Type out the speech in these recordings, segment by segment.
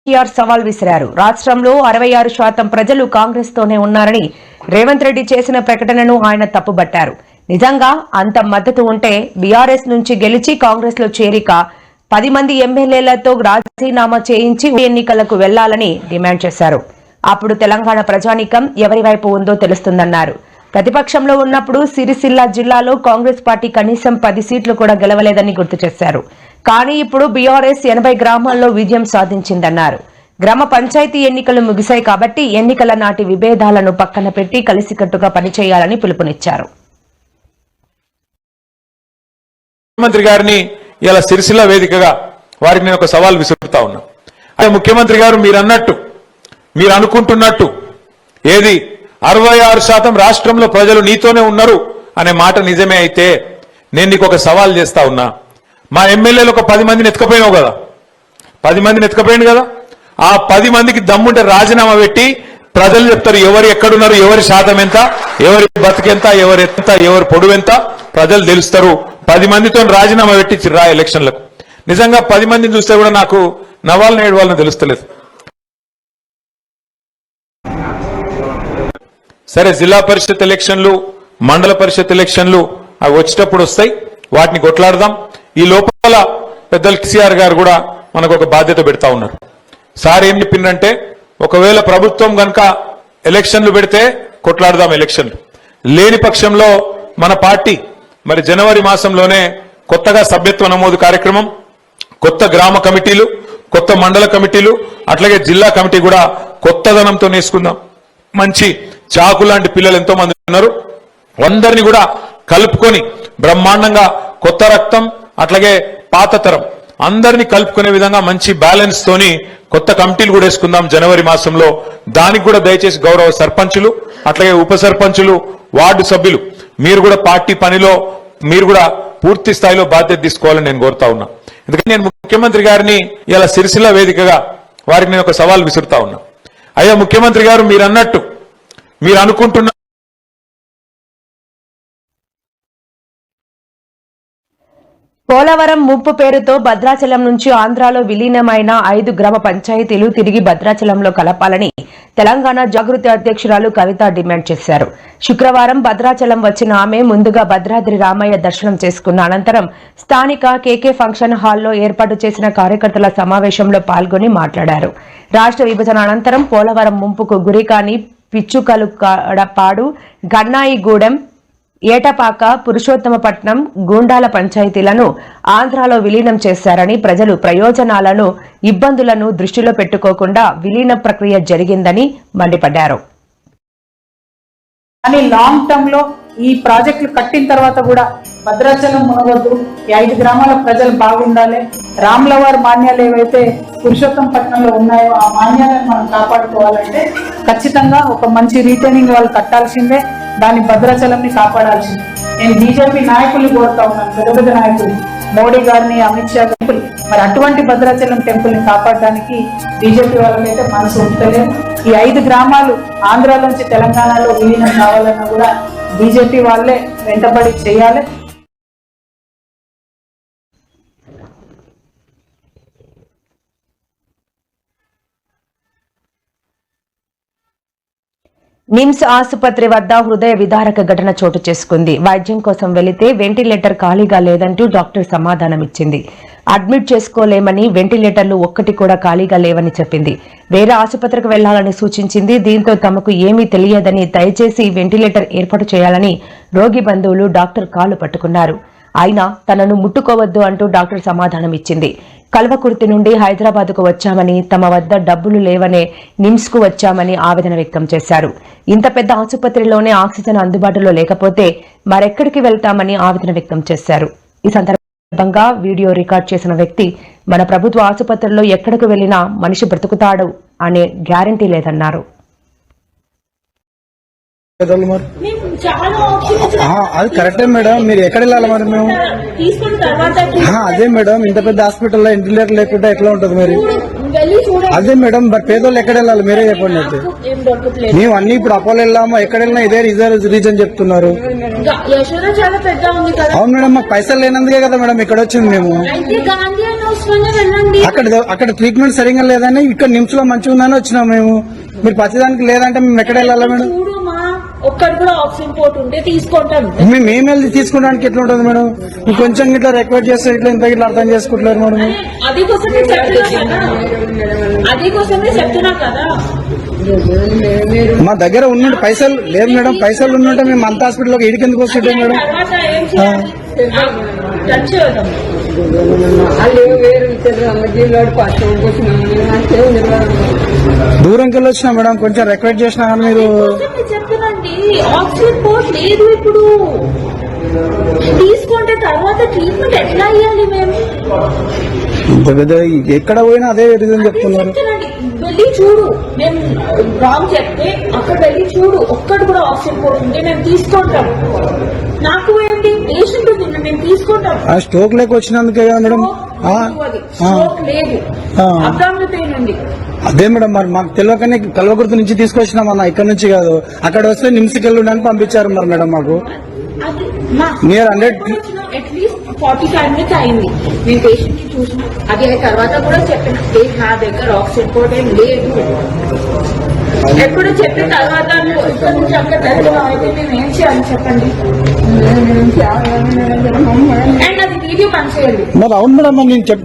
కేసీఆర్ సవాల్ విసిరారు. రాష్ట్రంలో 66% ప్రజలు కాంగ్రెస్ తోనే ఉన్నారని రేవంత్ రెడ్డి చేసిన ప్రకటనను ఆయన తప్పుబట్టారు. నిజంగా అంత మద్దతు ఉంటే బీఆర్ఎస్ నుంచి గెలిచి కాంగ్రెస్ లో చేరిక 10 మంది ఎమ్మెల్యేలతో రాజీనామా చేయించి ఎన్నికలకు వెళ్లాలని డిమాండ్ చేశారు. అప్పుడు తెలంగాణ ప్రజానీకం ఎవరి వైపు ఉందో తెలుస్తుందన్నారు. ప్రతిపక్షంలో ఉన్నప్పుడు సిరిసిల్ల జిల్లాలో కాంగ్రెస్ పార్టీ కనీసం 10 సీట్లు కూడా గెలవలేదని గుర్తు చేశారు. కానీ ఇప్పుడు బీఆర్ఎస్ 80 గ్రామాల్లో విజయం సాధించిందన్నారు. గ్రామ పంచాయతీ ఎన్నికలు ముగిశాయి కాబట్టి ఎన్నికల నాటి విభేదాలను పక్కన పెట్టి కలిసికట్టుగా పనిచేయాలని పిలుపునిచ్చారు. ముఖ్యమంత్రి గారిని ఇలా సిరిసిల్ల వేదికగా వారికి నేను ఒక సవాల్ విసురుతా ఉన్నా. అదే ముఖ్యమంత్రి గారు మీరు అనుకుంటున్నట్టు ఏది 66% రాష్ట్రంలో ప్రజలు నీతోనే ఉన్నారు అనే మాట నిజమే అయితే నేను నీకు ఒక సవాల్ చేస్తా ఉన్నా. మా ఎమ్మెల్యేలు ఒక 10 మందిని ఎత్తుకపోయినావు కదా, 10 మందిని ఎత్తుకపోయింది కదా, ఆ 10 మందికి దమ్ముంటే రాజీనామా పెట్టి ప్రజలు చెప్తారు ఎవరు ఎక్కడున్నారు, ఎవరి శాతం ఎంత, ఎవరి బతికెంత, ఎవరి పొడువు ఎంత ప్రజలు తెలుస్తారు. 10 మందితో రాజీనామా పెట్టి రా ఎలక్షన్లకు. నిజంగా 10 మందిని చూస్తే కూడా నాకు నవ్వాలని ఏడవాలని తెలుస్తలేదు. సరే, జిల్లా పరిషత్ ఎలక్షన్లు, మండల పరిషత్ ఎలక్షన్లు అవి వచ్చేటప్పుడు వస్తాయి, వాటిని కొట్లాడదాం. ఈ లోపల పెద్దలు కేసీఆర్ గారు కూడా మనకు ఒక బాధ్యత పెడతా ఉన్నారు. సార్ ఏం చెప్పిందంటే ఒకవేళ ప్రభుత్వం గనక ఎలక్షన్లు పెడితే కొట్లాడదాం, ఎలక్షన్లు లేని పక్షంలో మన పార్టీ మరి జనవరి మాసంలోనే కొత్తగా సభ్యత్వ నమోదు కార్యక్రమం, కొత్త గ్రామ కమిటీలు, కొత్త మండల కమిటీలు, అట్లాగే జిల్లా కమిటీ కూడా కొత్తదనంతో నేసుకుందాం. మంచి చాకు లాంటి పిల్లలు ఎంతో మంది ఉన్నారు, అందరినీ కూడా కలుపుకొని బ్రహ్మాండంగా కొత్త రక్తం అట్లాగే పాత తరం అందరినీ కలుపుకునే విధంగా మంచి బ్యాలెన్స్ తోని కొత్త కమిటీలు కూడా వేసుకుందాం జనవరి మాసంలో. దానికి కూడా దయచేసి గౌరవ సర్పంచులు అట్లాగే ఉప సర్పంచులు, వార్డు సభ్యులు మీరు కూడా పార్టీ పనిలో మీరు కూడా పూర్తి స్థాయిలో బాధ్యత తీసుకోవాలని నేను కోరుతా ఉన్నా. ఎందుకంటే నేను ముఖ్యమంత్రి గారిని ఇలా సిరిసిల్ల వేదికగా వారికి నేను ఒక సవాల్ విసురుతా ఉన్నా. అయ్యా ముఖ్యమంత్రి గారు మీరు అనుకుంటున్న పోలవరం ముప్పు పేరుతో భద్రాచలం నుంచి ఆంధ్రాలో విలీనమైన 5 గ్రామ పంచాయతీలు తిరిగి భద్రాచలంలో కలపాలని తెలంగాణ జాగృతి అధ్యక్షురాలు కవిత డిమాండ్ చేశారు. శుక్రవారం భద్రాచలం వచ్చిన ఆమె ముందుగా భద్రాద్రి రామయ్య దర్శనం చేసుకున్న అనంతరం స్థానిక కేకే ఫంక్షన్ హాల్లో ఏర్పాటు చేసిన కార్యకర్తల సమావేశంలో పాల్గొని మాట్లాడారు. రాష్ట్ర విభజన అనంతరం పోలవరం ముంపుకు గురికాని పిచ్చుకలుపాడు, గన్నాయిగూడెం, ఏటపాక, పురుషోత్తమపట్నం, గూండాల పంచాయతీలను ఆంధ్రాలో విలీనం చేశారని, ప్రజలు ప్రయోజనాలను ఇబ్బందులను దృష్టిలో పెట్టుకోకుండా విలీన ప్రక్రియ జరిగిందని మండిపడ్డారు. కానీ లాంగ్ టర్మ్ లో ఈ ప్రాజెక్టులు కట్టిన తర్వాత కూడా భద్రాచలం మునగొద్దు, ఈ 5 గ్రామాల ప్రజలు బాగుండాలి. రామ్లవారి మాన్యాలు ఏవైతే పురుషోత్తమపట్నంలో ఉన్నాయో ఆ మాన్యాలను మనం కాపాడుకోవాలంటే ఖచ్చితంగా ఒక మంచి రీటైనింగ్ వాళ్ళు కట్టాల్సిందే, దాని భద్రాచలంని కాపాడాల్సిందే. నేను బీజేపీ నాయకుల్ని కోరుతా ఉన్నాను, పెద్ద పెద్ద నాయకులు, మోడీ గారిని, అమిత్ షా టెంపుల్, మరి అటువంటి భద్రాచలం టెంపుల్ ని కాపాడడానికి బీజేపీ వాళ్ళకైతే మనసు ఉంటలేదు. ఈ 5 గ్రామాలు ఆంధ్రాలోంచి తెలంగాణలో విలీనం కావాలన్నా కూడా బీజేపీ వాళ్ళే వెంటబడి చేయాలి. నిమ్స్ ఆసుపత్రి వద్ద హృదయ విదారక ఘటన చోటు చేసుకుంది. వైద్యం కోసం వెళితే వెంటిలేటర్ ఖాళీగా లేదంటూ డాక్టర్ సమాధానమిచ్చింది. అడ్మిట్ చేసుకోలేమని, వెంటిలేటర్లు ఒక్కటి కూడా ఖాళీగా లేవని చెప్పింది. వేరే ఆసుపత్రికి వెళ్లాలని సూచించింది. దీంతో తమకు ఏమీ తెలియదని, దయచేసి వెంటిలేటర్ ఏర్పాటు చేయాలని రోగి బంధువులు డాక్టర్ కాలు పట్టుకున్నారు. అయినా తనను ముట్టుకోవద్దు అంటూ డాక్టర్ సమాధానమిచ్చింది. కల్వకుర్తి నుండి హైదరాబాద్ కు వచ్చామని, తమ వద్ద డబ్బులు లేవనే నిమ్స్ కు వచ్చామని ఆవేదన వ్యక్తం చేశారు. ఇంత పెద్ద ఆసుపత్రిలోనే ఆక్సిజన్ అందుబాటులో లేకపోతే మరెక్కడికి వెళ్తామని ఆవేదన వ్యక్తం చేశారు. ఈ సందర్భంగా వీడియో రికార్డ్ చేసిన వ్యక్తి, మన ప్రభుత్వ ఆసుపత్రిలో ఎక్కడికి వెళ్లినా మనిషి బ్రతుకుతాడు అనే గ్యారంటీ లేదన్నారు. అది కరెక్టే మేడం, మీరు ఎక్కడ వెళ్ళాలి మరి? మేము అదే మేడం, ఇంత పెద్ద హాస్పిటల్లో వెంటిలేటర్ లేకుండా ఎట్లా ఉంటుంది మరి? అదే మేడం, మరి పేదోళ్ళు ఎక్కడ వెళ్ళాలి మీరే చెప్పండి. అయితే మేము అన్ని ఇప్పుడు అపోలో వెళ్ళాము, ఎక్కడ వెళ్ళినా ఇదే రీజన్ చెప్తున్నారు. అవును మేడం, మాకు పైసలు లేనందుకే కదా మేడం ఇక్కడ వచ్చింది మేము. అనవసరంగా వెళ్ళండి. అక్కడ ట్రీట్మెంట్ సరిగ్గా లేదని ఇక్కడ నిమ్స్ లో మంచిగా ఉందని వచ్చినాం మేము. మీరు ప్రతిదానికి లేదంటే మేము ఎక్కడ వెళ్ళాలా మేడం? చూడమా, ఒక్కటి కూడా ఆక్సిజన్ పోర్ట్ ఉంటే తీసుకుంటాం. మేము వెళ్ళి తీసుకోవడానికి ఎట్లా ఉంటుంది మేడం? మీరు కొంచెం ఇట్లా రిక్వెస్ట్ చేస్తే ఇట్లా ఇంత ఇట్లా అర్థం చేసుకుంటున్నారు మేడం. అది కోసమే చెప్తున్నా కదా. మా దగ్గర ఉన్నట్టు పైసలు లేదు మేడం. పైసలు ఉన్నట్టే మేము అంత హాస్పిటల్లోకి ఇడికి ఎందుకు వస్తుంటాం మేడం? తర్వాత ఏం చేయాలి? టచ్ చేద్దాం. దూరంకి వెళ్ళి వచ్చినా మేడం, కొంచెం రిక్వెస్ట్ చేసినా కానీ మీరు చెప్తానండి. ఆక్సిజన్ పోర్ట్ లేదు ఇప్పుడు. తీసుకుంటే తర్వాత ట్రీట్మెంట్ ఎట్లా అయ్యాలి? మేము ఇంత పెద్ద ఎక్కడ పోయినా అదే రీజన్ చెప్తున్నారు. వెళ్ళి చూడు, మేము రామ్ చెప్తే అక్కడ వెళ్ళి చూడు, ఒక్కటి కూడా ఆక్సిజన్ పోర్ట్ ఉంటే మేము తీసుకుంటాం. నాకు ఏంటి, పేషెంట్ ఉంది, మేము తీసుకుంటాం. స్ట్రోక్ లేక వచ్చినందుకే కదా మేడం. స్ట్రోక్ లేదు, అబ్డామినల్ పెయిన్ ఉంది. అదే మేడం, మరి మాకు తెలియకనే కల్వకుర్తి నుంచి తీసుకొచ్చినాం అన్న, ఇక్కడ నుంచి కాదు. అక్కడ వస్తే నిమ్స్కి వెళ్ళడానికి పంపించారు మరి మేడం. మాకు నియర్ 100 అట్లీస్ట్ 45 minutes అయింది. నేను పేషెంట్ ని చూసిన, అది అయిన తర్వాత కూడా చెప్పిన నా దగ్గర ఆక్సిజన్ పోర్ట్ ఏం లేదు. ఎప్పుడు చెప్పిన తర్వాత ఇక్కడ నుంచి అక్కడ అయితే మేము ఏం చేయాలి చెప్పండి? అండ్ అది వీడియో పనిచేయాలి. మరి అవును మేడం,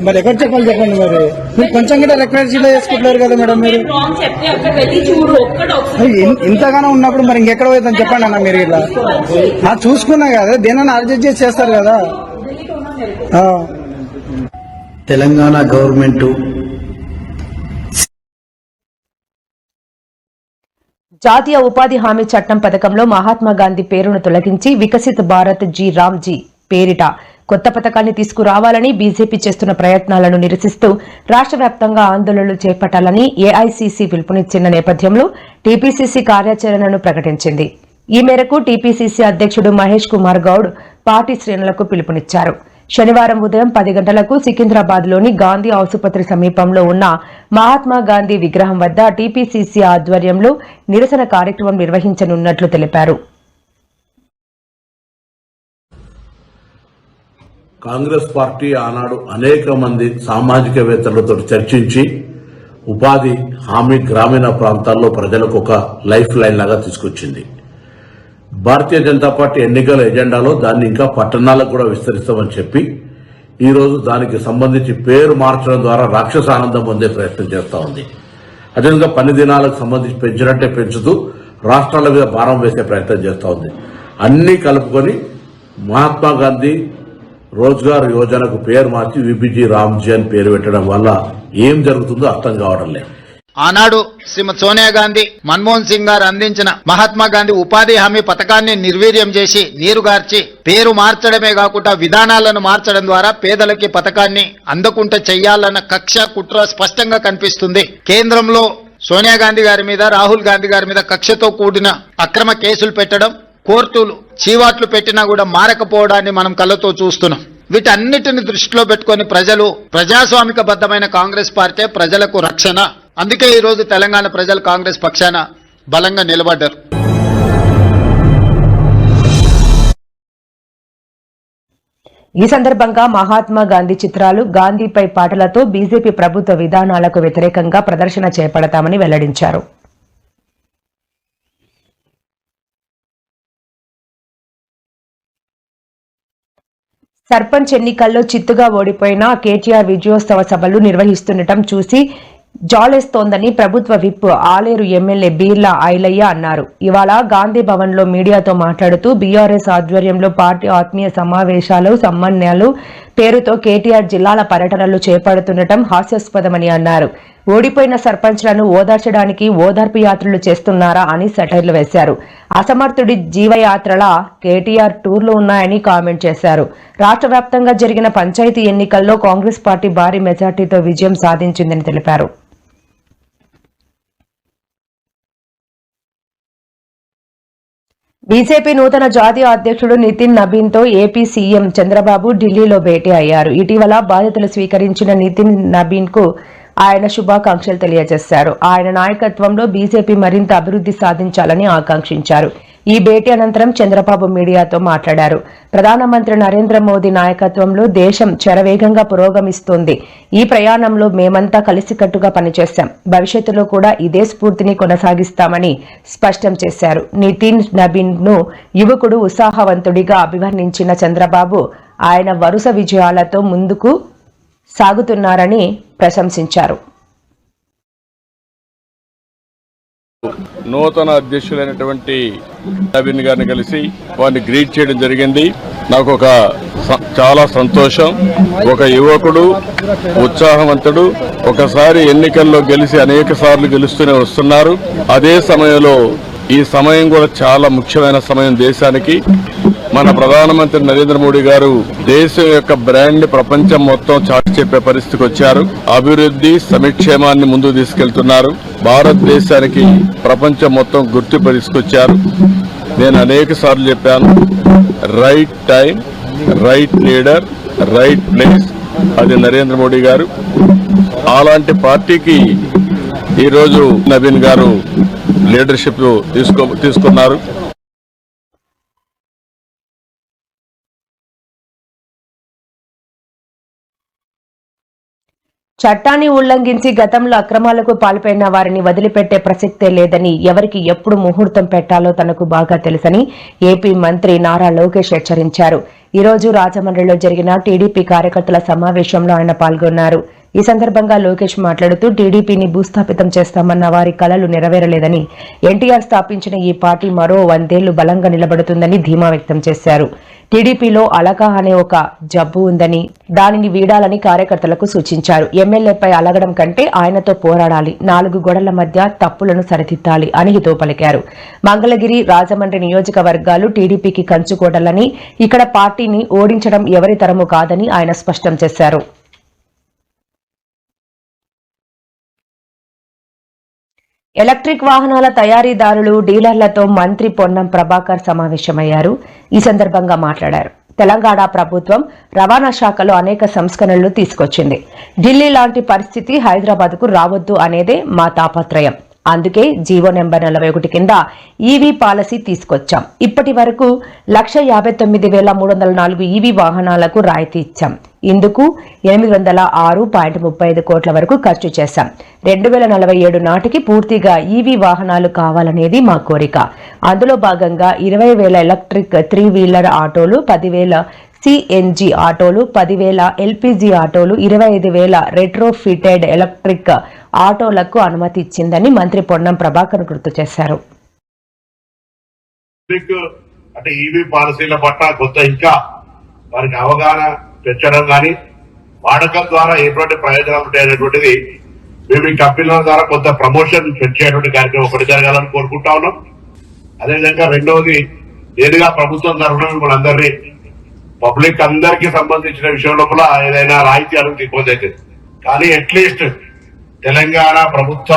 మరి ఎక్కడ చెప్పాలి చెప్పండి? మరి మీరు కొంచెం కూడా రిక్వెస్ట్ చేసుకుంటారు కదా మేడం. మీరు రాంగ్ చెప్తే అక్కడ వెళ్ళి చూడు, ఒక్కటి ఇంతగానో ఉన్నప్పుడు మరి ఇంకెక్కడ పోతుందని చెప్పండి అన్న. మీరు ఇలా చూసుకున్నా కదా, దేనైనా అడ్జస్ట్ చేసి చేస్తారు కదా. తెలంగాణ గవర్నమెంట్ జాతీయ ఉపాధి హామీ చట్టం పథకంలో మహాత్మా గాంధీ పేరును తొలగించి వికసిత్ భారత్ జీ రామ్జీ పేరిట కొత్త పథకాన్ని తీసుకురావాలని బీజేపీ చేస్తున్న ప్రయత్నాలను నిరసిస్తూ రాష్ట్ర వ్యాప్తంగా ఆందోళనలు చేపట్టాలని ఏఐసీసీ పిలుపునిచ్చిన నేపథ్యంలో టీపీసీసీ కార్యాచరణను ప్రకటించింది. ఈ మేరకు టీపీసీసీ అధ్యక్షుడు మహేష్ కుమార్ గౌడ్ పార్టీ శ్రేణులకు పిలుపునిచ్చారు. శనివారం ఉదయం 10 గంటలకు సికింద్రాబాద్లోని గాంధీ ఆసుపత్రి సమీపంలో ఉన్న మహాత్మా గాంధీ విగ్రహం వద్ద టీపీసీసీ ఆధ్వర్యంలో నిరసన కార్యక్రమం నిర్వహించనున్నట్లు తెలిపారు. కాంగ్రెస్ పార్టీ ఆనాడు అనేక మంది సామాజికవేత్తలతో చర్చించి ఉపాధి హామీ గ్రామీణ ప్రాంతాల్లో ప్రజలకు ఒక లైఫ్ లైన్ లాగా తీసుకొచ్చింది. భారతీయ జనతా పార్టీ ఎన్నికల ఎజెండాలో దాన్ని ఇంకా పట్టణాలకు కూడా విస్తరిస్తామని చెప్పి ఈ రోజు దానికి సంబంధించి పేరు మార్చడం ద్వారా రాక్షస ఆనందం పొందే ప్రయత్నం చేస్తా ఉంది. అదేవిధంగా పని దినాలకు సంబంధించి పెంచినట్టే పెంచుతూ రాష్ట్రాల మీద భారం వేసే ప్రయత్నం చేస్తా ఉంది. అన్ని కలుపుకొని మహాత్మా గాంధీ రోజ్గార్ యోజనకు పేరు మార్చి విబిజీ రామ్జీ అని పేరు పెట్టడం వల్ల ఏం జరుగుతుందో అర్థం కావడం లేదు. ఆనాడు శ్రీమతి సోనియా గాంధీ మన్మోహన్ సింగ్ గారు అందించిన మహాత్మా గాంధీ ఉపాధి హామీ పథకాన్ని నిర్వీర్యం చేసి నీరుగార్చి పేరు మార్చడమే కాకుండా విధానాలను మార్చడం ద్వారా పేదలకి పథకాన్ని అందకుంటే చెయ్యాలన్న కక్ష కుట్ర స్పష్టంగా కనిపిస్తుంది. కేంద్రంలో సోనియా గాంధీ గారి మీద, రాహుల్ గాంధీ గారి మీద కక్షతో కూడిన అక్రమ కేసులు పెట్టడం, కోర్టులు చీవాట్లు పెట్టినా కూడా మారకపోవడాన్ని మనం కళ్ళతో చూస్తున్నాం. వీటన్నిటిని దృష్టిలో పెట్టుకుని ప్రజలు ప్రజాస్వామికబద్ధమైన కాంగ్రెస్ పార్టీ ప్రజలకు రక్షణ. అందుకే ఈ రోజు తెలంగాణ ప్రజలు కాంగ్రెస్ పక్షాన బలంగా నిలబడ్డారు. ఈ సందర్భంగా మహాత్మా గాంధీ చిత్రాలు, గాంధీపై పాటలతో బీజేపీ ప్రభుత్వ విధానాలకు వ్యతిరేకంగా ప్రదర్శన చేపడతామని వెల్లడించారు. సర్పంచ్ ఎన్నికల్లో చిత్తుగా ఓడిపోయిన కేటీఆర్ విజయోత్సవ సభలు నిర్వహిస్తుండటం చూసి జాలేస్తోందని ప్రభుత్వ విప్ ఆలేరు ఎమ్మెల్యే బీర్లా ఐలయ్య అన్నారు. ఇవాళ గాంధీ భవన్ లో మీడియాతో మాట్లాడుతూ బీఆర్ఎస్ ఆధ్వర్యంలో పార్టీ ఆత్మీయ సమావేశాలు, సమన్వయాలు పేరుతో కేటీఆర్ జిల్లాల పర్యటనలు చేపడుతుండటం హాస్యాస్పదమని అన్నారు. ఓడిపోయిన సర్పంచ్లను ఓదార్చడానికి ఓదార్పు యాత్రలు చేస్తున్నారా అని సెటైర్లు వేశారు. అసమర్థుడి జీవయాత్రల కేటీఆర్ టూర్లు ఉన్నాయని కామెంట్ చేశారు. రాష్ట్ర వ్యాప్తంగా జరిగిన పంచాయతీ ఎన్నికల్లో కాంగ్రెస్ పార్టీ భారీ మెజార్టీతో విజయం సాధించిందని తెలిపారు. బీజేపీ నూతన జాతీయ అధ్యక్షుడు నితిన్ నబీన్ తో ఏపీ సీఎం చంద్రబాబు ఢిల్లీలో భేటీ అయ్యారు. ఇటీవల బాధ్యతలు స్వీకరించిన నితిన్ నబీన్ కు ఆయన శుభాకాంక్షలు తెలియజేశారు. ఆయన నాయకత్వంలో బీజేపీ మరింత అభివృద్ధి సాధించాలని ఆకాంక్షించారు. ఈ భేటీ అనంతరం చంద్రబాబు మీడియాతో మాట్లాడారు. ప్రధానమంత్రి నరేంద్ర మోదీ నాయకత్వంలో దేశం శరవేగంగా పురోగమిస్తోంది. ఈ ప్రయాణంలో మేమంతా కలిసికట్టుగా పనిచేశాం. భవిష్యత్తులో కూడా ఇదే స్ఫూర్తిని కొనసాగిస్తామని స్పష్టం చేశారు. నితిన్ నబీన్ ను యువకుడు, ఉత్సాహవంతుడిగా అభివర్ణించిన చంద్రబాబు ఆయన వరుస విజయాలతో ముందుకు సాగుతున్నారని ప్రశంసించారు. నూతన అధ్యక్షులైనటువంటి నవీన్ గారిని కలిసి వారిని గ్రీట్ చేయడం జరిగింది. నాకు చాలా సంతోషం. ఒక యువకుడు, ఉత్సాహవంతుడు, ఒకసారి ఎన్నికల్లో గెలిచి అనేక సార్లు గెలుస్తూనే వస్తున్నారు. అదే సమయంలో ఈ సమయం కూడా చాలా ముఖ్యమైన సమయం దేశానికి. మన ప్రధానమంత్రి నరేంద్ర మోడీ గారు దేశం యొక్క బ్రాండ్ ప్రపంచం మొత్తం చాటి చెప్పే పరిస్థితికి వచ్చారు. అభివృద్ధి, సంక్షేమాన్ని ముందుకు తీసుకెళ్తున్నారు. భారతదేశానికి ప్రపంచం మొత్తం గుర్తింపు తీసుకొచ్చారు. నేను అనేక సార్లు చెప్పాను, right time, right leader, right place, అది నరేంద్ర మోడీ గారు. అలాంటి పార్టీకి ఈరోజు నవీన్ గారు లీడర్షిప్ తీసుకున్నారు. చట్టాన్ని ఉల్లంఘించి గతంలో అక్రమాలకు పాల్పడిన వారిని వదిలిపెట్టే ప్రసక్తే లేదని, ఎవరికి ఎప్పుడు ముహూర్తం పెట్టాలో తనకు బాగా తెలుసని ఏపీ మంత్రి నారా లోకేష్ హెచ్చరించారు. ఈ రోజు రాజమండ్రిలో జరిగిన టీడీపీ కార్యకర్తల సమావేశంలో ఆయన పాల్గొన్నారు. ఈ సందర్భంగా లోకేష్ మాట్లాడుతూ టీడీపీని భూస్థాపితం చేస్తామన్న వారి కలలు నెరవేరలేదని, ఎన్టీఆర్ స్థాపించిన ఈ పార్టీ మరో 100 ఏళ్లు బలంగా నిలబడుతుందని ధీమా వ్యక్తం చేశారు. టీడీపీలో అలక అనే ఒక జబ్బు ఉందని, దానిని వీడాలని కార్యకర్తలకు సూచించారు. ఎమ్మెల్యేపై అలగడం కంటే ఆయనతో పోరాడాలి, 4 గోడల మధ్య తప్పులను సరిదిద్దాలి అని హితవు పలికారు. మంగళగిరి, రాజమండ్రి నియోజకవర్గాలు టీడీపీకి కంచుకోటలని, ఇక్కడ పార్టీని ఓడించడం ఎవరి తరము కాదని ఆయన స్పష్టం చేశారు. ఎలక్ట్రిక్ వాహనాల తయారీదారులు, డీలర్లతో మంత్రి పొన్నం ప్రభాకర్ సమావేశమయ్యారు. ఈ సందర్భంగా మాట్లాడారు. తెలంగాణ ప్రభుత్వం రవాణా శాఖలో అనేక సంస్కరణలు తీసుకొచ్చింది. ఢిల్లీ లాంటి పరిస్థితి హైదరాబాద్కు రావద్దు అనేదే మా తాపత్రయం. అందుకే జీవో నెంబర్ 41 కింద ఈవీ పాలసీ తీసుకొచ్చాం. ఇప్పటి వరకు 1,59,304 ఈవీ వాహనాలకు రాయితీ ఇచ్చాం. ఇందుకు 806.35 కోట్ల వరకు ఖర్చు చేశాం. 2047 నాటికి పూర్తిగా ఈవీ వాహనాలు కావాలనేది మా కోరిక. అందులో భాగంగా 20,000 ఎలక్ట్రిక్ 3 వీలర్ ఆటోలు, 10,000 సిఎన్జి ఆటోలు, 10,000 ఎల్పీజీ ఆటోలు, 25,000 రెట్రో ఫిటెడ్ ఎలక్ట్రిక్ ఆటోలకు అనుమతి ఇచ్చిందని మంత్రి పొన్నం ప్రభాకర్ గుర్తు చేశారు. అంటే ఈవీ పాలసీల పట్ల కొంత ఇంకా వారికి అవగాహన పెంచడం కానీ, వాడకం ద్వారా ఎటువంటి ప్రయోజనాలు ఉంటాయనేటువంటిది మేము ఈ కంపెనీల ద్వారా కొంత ప్రమోషన్ పెంచేటువంటి కార్యక్రమం ఒకటి జరగాలని కోరుకుంటా ఉన్నాం. అదేవిధంగా రెండవది, నేరుగా ప్రభుత్వం తరఫున మిమ్మల్ని అందరినీ, పబ్లిక్ అందరికీ సంబంధించిన విషయం లోపల ఏదైనా రాయితీ అనేది ఇబ్బంది అవుతుంది. కానీ అట్లీస్ట్ తెలంగాణ ప్రభుత్వ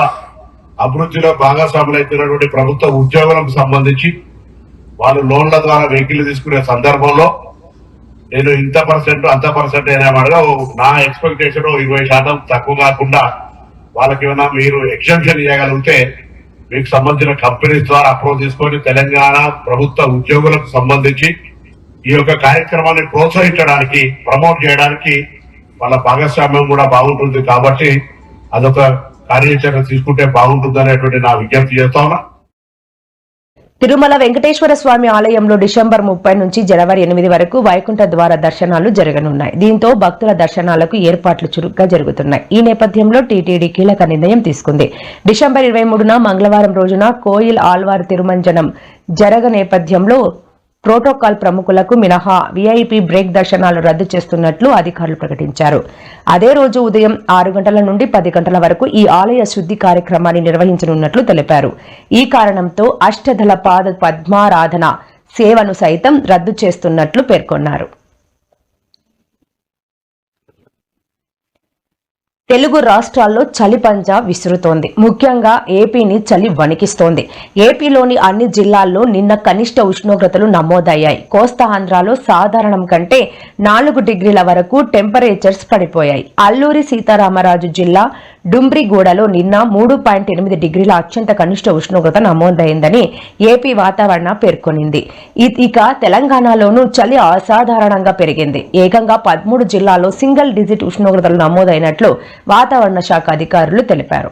అభివృద్ధిలో భాగస్వాములు అవుతున్నటువంటి ప్రభుత్వ ఉద్యోగులకు సంబంధించి వాళ్ళు లోన్ల ద్వారా వెహికల్ తీసుకునే సందర్భంలో నేను ఇంత పర్సెంట్ అంత పర్సెంట్ అనేవాడుగా నా ఎక్స్పెక్టేషన్ 20% తక్కువ కాకుండా వాళ్ళకి ఏమైనా మీరు ఎగ్జంప్షన్ ఇవ్వగలిగితే మీకు సంబంధించిన కంపెనీస్ ద్వారా అప్రోచ్ తీసుకొని తెలంగాణ ప్రభుత్వ ఉద్యోగులకు సంబంధించి ఈ యొక్క కార్యక్రమాన్ని ప్రోత్సహించడానికి, ప్రమోట్ చేయడానికి వాళ్ళ భాగస్వామ్యం కూడా బాగుంటుంది. కాబట్టి అదొక కార్యాచరణ తీసుకుంటే బాగుంటుంది అనేటువంటి నా విజ్ఞప్తి చేస్తా ఉన్నా. తిరుమల వెంకటేశ్వర స్వామి ఆలయంలో డిసెంబర్ 30 నుంచి జనవరి 8 వరకు వైకుంఠ ద్వార దర్శనాలు జరగనున్నాయి. దీంతో భక్తుల దర్శనాలకు ఏర్పాట్లు చురుగ్గా జరుగుతున్నాయి. ఈ నేపథ్యంలో టీటీడీ కీలక నిర్ణయం తీసుకుంది. డిసెంబర్ 23న మంగళవారం రోజున కోయిల్ ఆల్వార్ తిరుమంజనం జరగ నేపథ్యంలో ప్రోటోకాల్ ప్రముఖులకు మినహా వీఐపీ బ్రేక్ దర్శనాలు రద్దు చేస్తున్నట్లు అధికారులు ప్రకటించారు. అదే రోజు ఉదయం 6 గంటల నుండి 10 గంటల వరకు ఈ ఆలయ శుద్ధి కార్యక్రమాన్ని నిర్వహించనున్నట్లు తెలిపారు. ఈ కారణంతో అష్టదళ పాద పద్మారాధన సేవను సైతం రద్దు చేస్తున్నట్లు పేర్కొన్నారు. తెలుగు రాష్ట్రాల్లో చలి పంజా విసురుతోంది. ముఖ్యంగా ఏపీని చలి వణికిస్తోంది. ఏపీలోని అన్ని జిల్లాల్లో నిన్న కనిష్ట ఉష్ణోగ్రతలు నమోదయ్యాయి. కోస్తా ఆంధ్రాలో సాధారణం కంటే 4 డిగ్రీల వరకు టెంపరేచర్స్ పడిపోయాయి. అల్లూరి సీతారామరాజు జిల్లా డుంబ్రిగూడలో నిన్న 3.8 డిగ్రీల అత్యంత కనిష్ట ఉష్ణోగ్రత నమోదైందని ఏపీ వాతావరణ పేర్కొనింది. ఇక తెలంగాణలోనూ చలి అసాధారణంగా పెరిగింది. ఏకంగా 13 జిల్లాల్లో సింగిల్ డిజిట్ ఉష్ణోగ్రతలు నమోదైనట్లు వాతావరణ శాఖ అధికారులు తెలిపారు.